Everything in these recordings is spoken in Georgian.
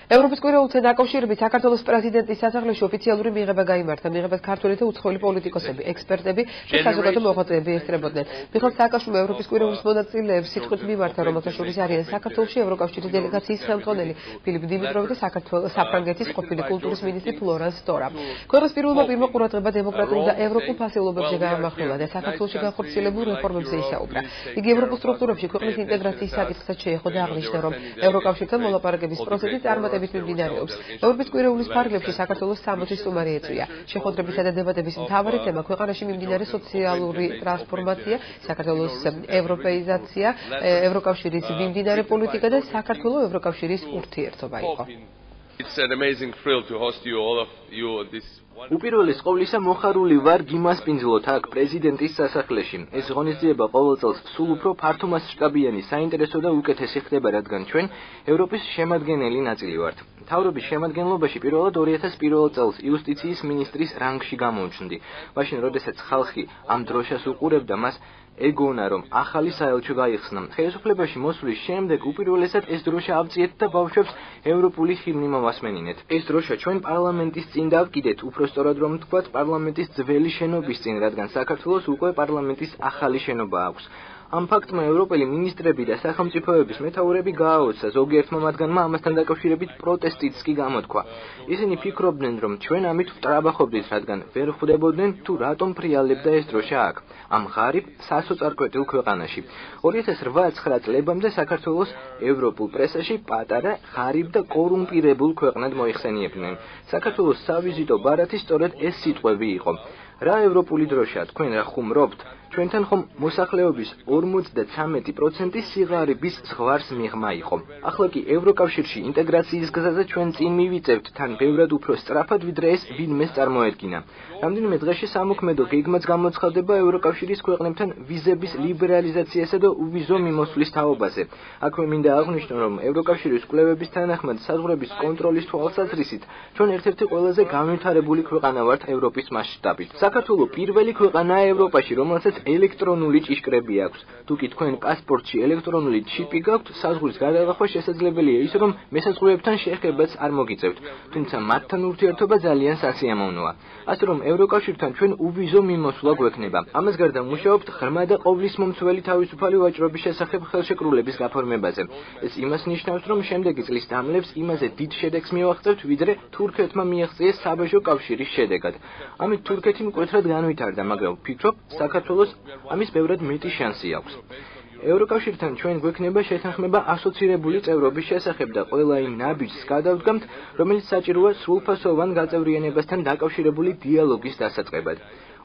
ევროპის კვირაულთან დაკავშირებით საქართველოს პრეზიდენტის სასახლეში ოფიციალური მიღება გაიმართა. მიღებას ქართველი და უცხოელი პოლიტიკოსები, ექსპერტები და საზოგადო მოღვაწეები ესწრებოდნენ. მიხეილ სააკაშვილმა ევროპის კვირაულის მონაწილეებს სიტყვით მიმართა, რომელთა შორის არიან საქართველოში ევროკავშირის დელეგაციის ხელმძღვანელი ფილიპ დიმიტროვი და საფრანგეთის ყოფილი კულტურის მინისტრი ფლორანს ტორა. ქვეყნის პირველმა ყურადღება დემოკრატიულ და ევროპულ ფასეულობებზე გაამახვილა და საქართველოში განხორციელებულ რეფორმებზე ისაუბრა. იგი ევროპულ სტრუქტურებში ქვეყნის ინტეგრაციის საკითხსაც შეეხო და აღნიშნა, რომ ევროკავშირთან მოლაპარაკების პროცესი წარმატებით მიმდინარეობს. ევროპის კვირაულის ფარგლებში საქართველოს 60 სტუმარი ეწვია. შეხვედრებისა და დებატების მთავარი თემა ქვეყანაში მიმდინარე სოციალური ტრანსფორმაცია, საქართველოს ევროპეიზაცია, ევროკავშირის მიმდინარე პოლიტიკა და საქართველოს ევროკავშირის ურთიერთობა იყო. It's an amazing thrill to host you all of you this უპირველეს ყოვლისა მოხარული ვარ გიმასპინძლოთ აქ პრეზიდენტის სასახლეში. ეს ღონისძიება ყოველ წელს სულ უფრო ფართომასშტაბიანი, საინტერესო და უკეთესი ხდება, რადგან ჩვენ ევროპის შემადგენელი ნაწილი ვართ. მთავრობის შემადგენლობაში პირველად 2001 წელს იუსტიციის მინისტრის რანგში გამოვჩნდი. მაშინ, როდესაც ხალხი ამ დროშას უყურებდა, მას ეგონა, რომ ახალი საელჩო გაიხსნა. ხელისუფლებაში მოსვლის შემდეგ უპირველესად ეს დროშა ავწიეთ და ბავშვებს ევროპული ჰიმნი მოვასმენინეთ. ეს დროშა ჩვენ პარლამენტის წინ დავკიდეთ, უფრო სწორად რომ ვთქვათ, პარლამენტის ძველი შენობის წინ, რადგან საქართველოს უკვე პარლამენტის ახალი შენობა აქვს. ამ ფაქტმა ევროპელი მინისტრები და სახელმწიფოების მეთაურები გააოცა, ზოგიერთმა მათგანმა ამასთან დაკავშირებით პროტესტიც კი გამოთქვა. ისინი ფიქრობდნენ, რომ ჩვენ ამით ვტრაბახობდით, რადგან ვერ ხვდებოდნენ თუ რატომ ფრიალებდა ეს დროშა აქ, ამ ღარიბ სასოწარკვეთილ ქვეყანაში. 2008-9 წლებამდე საქართველოს ევროპულ პრესაში პატარა, ღარიბ და კორუმპირებულ ქვეყნად მოიხსენიებდნენ. საქართველოს სავიზიტო ბარათი სწორედ ეს სიტყვები იყო. რა ევროპული დროშა, თქვენ რა ხუმრობთ? ჩვენთან ხომ მოსახლეობის 53% სიღარიბის ზღვარს მიღმა იყო. ახლა კი ევროკავშირში ინტეგრაციის გზაზე ჩვენ წინ მივიწევთ, თან ბევრად უფრო სწრაფად, ვიდრე ეს ვინმეს წარმოედგინა. რამდენიმე დღეში სამოქმედო გეგმაც გამოცხადდება ევროკავშირის ქვეყნებთან ვიზების ლიბერალიზაციასა და უვიზო მიმოსვლის თაობაზე. აქვე მინდა აღვნიშნო, რომ ევროკავშირის კვლევების თანახმად საზღვრების კონტროლის თვალსაზრისით ჩვენ ერთ-ერთი ყველაზე განვითარებული ქვეყანა ვართ ევროპის მასშტაბით. საქართველოს პირველი ქვეყანაა ევროპაში, რომელსაც ელექტრონული ჭიშკრები აქვს. თუ კი თქვენ პასპორტში ელექტრონული ჩიპი გაქვთ, საზღვრის გადაღახვა შესაძლებელია ისე, რომ მესაზღვრეებთან შეხებაც არ მოგიწევთ, თუმცა მათთან ურთიერთობა ძალიან სასიამოვნოა. ასე რომ ევროკავშირთან ჩვენ უვიზო მიმოსვლა გვექნება. ამას გარდა მუშაობთ ღრმა და ყოვლისმომცველი თავისუფალი ვაჭრობის შესახებ ხელშეკრულების გაფორმებაზე. ეს იმას ნიშნავს, რომ შემდეგი წლის დამლევს იმაზე დიდ შედეგს მივაღწევთ, ვიდრე თურქეთმა მიაღწიეს საბაჟო კავშირის შედეგად. ამით თურქეთი მკვეთრად განვითარდა, მაგრამ ვფიქრობ, საქართველოს ამის ბევრად მეტი შანსი აქვს. ევროკავშირთან ჩვენ გვექნება შეთანხმება ასოცირებული წევრობის შესახებ და ყველა იმ ნაბიჯს გადავდგამთ, რომელიც საჭიროა სრულფასოვან გაწევრიანებასთან დაკავშირებული დიალოგის დასაწყებად.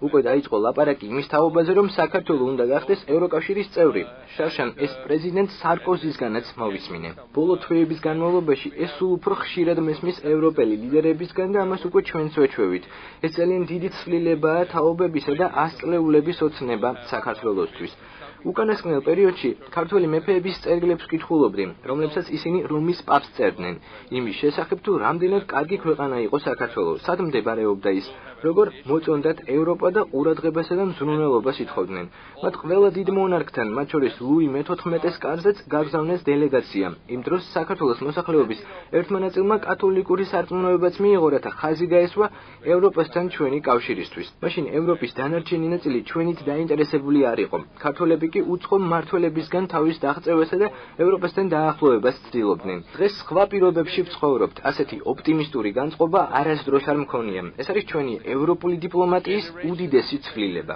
უკვე დაიწყო ლაპარაკი იმის თაობაზე, რომ საქართველო უნდა გახდეს ევროკავშირის წევრი. შარშან ეს პრეზიდენტ სარკოზისგანაც მოვისმინე. ბოლო თვეების განმავლობაში ეს სულ უფრო ხშირად მესმის ევროპელი ლიდერებისგან და ამას უკვე ჩვენც ვეჩვევით. ეს ძალიან დიდი ცვლილებაა თაობებისა და ასწლეულების ოცნება საქართველოსთვის. უკანასკნელ პერიოდში ქართველი მეფეების წერილებს ვკითხულობდი, რომლებსაც ისინი რომის პაპს წერდნენ, იმის შესახებ თუ რამდენად კარგი ქვეყანა იყო საქართველო, სად მდებარეობდა ის, როგორ მოწონდათ ევროპა და ყურადღებასა და მზრუნველობას ითხოვდნენ. მათ ყველა დიდ მონარქთან, მათ შორის ლუი მე-14-ის კარზეც გაგზავნეს დელეგაცია. იმ დროს საქართველოს მოსახლეობის ერთმა ნაწილმა კათოლიკური სარწმუნოებაც მიიღო, რათა ხაზი გაესვა ევროპასთან ჩვენი კავშირისთვის. მაშინ ევროპის დანარჩენი ნაწილი ჩვენით დაინტერესებული არ იყო. ქართველები კი უცხო მმართველებისგან თავის დაღწევასა და ევროპასთან დაახლოებას ცდილობდნენ. დღეს სხვა პირობებში ვცხოვრობთ, ასეთი ოპტიმისტური განწყობა არასდროს არ მქონია. ეს არის ჩვენი ევროპული დიპლომატიის უდიდესი ცვლილება.